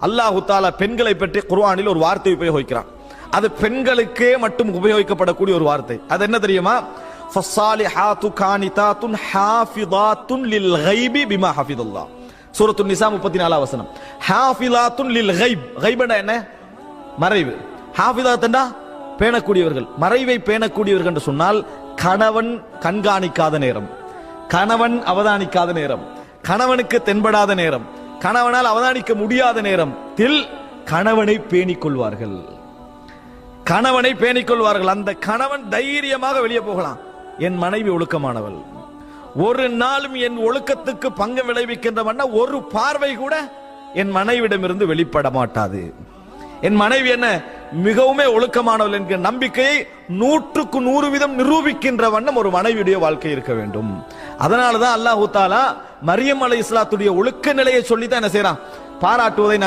அல்லாஹ் தஆலா பெண்களை பற்றி குர்ஆனில் ஒரு வார்த்தை உபயோகிக்கிறான். அது பெண்களுக்கே மட்டும் உபயோகிக்கப்படக்கூடிய ஒரு வார்த்தை. அது என்ன தெரியுமா? ஃபஸ்ஸாலிஹாத்து கானிதாத்துன் ஹாஃபிதாத்துன் லில் கைபி பிமா ஹஃபிதல்லாஹ். சூரத்துன் நிசா 34 வசனம். ஹாஃபிதாத்துன் லில் கைப். கைப்னா என்ன? மறைவு. ஹாஃபிதாத்துன்னா பேணக்கூடியவர்கள். மறைவை பேணக்கூடியவர்கள் என்று சொன்னால் கணவன் கண்காணிக்காத நேரம், கணவன் அவதானிக்காத நேரம், கணவனுக்கு தென்படாத நேரம், கணவனால் அவதானிக்க முடியாத நேரத்தில் கணவனை பேணிக் கொள்வார்கள். கணவனை பேணிக் கொள்வார்கள். அந்த கணவன் தைரியமாக வெளியே போகலாம். என் மனைவி ஒழுக்கமானவள், ஒரு நாளும் என் ஒழுக்கத்துக்கு பங்கு விளைவிக்கின்ற வண்ணம் ஒரு பார்வை கூட என் மனைவிடமிருந்து வெளிப்பட மாட்டாது. என் மனைவி என்ன மிகவும் ஒழுக்கமானவள் என்கிற நம்பிக்கையை 100க்கு 100% நிரூபிக்கின்ற வண்ணம் ஒரு மனைவியுடைய வாழ்க்கை இருக்க வேண்டும். அதனாலதான் அல்லாஹ் தஆலா மரியம் அலைஹிஸ்ஸலாத்துடைய ஒழுக்க நிலையை சொல்லித்தான் என்ன செய்யறான்? பாராட்டுவதை நாங்கள்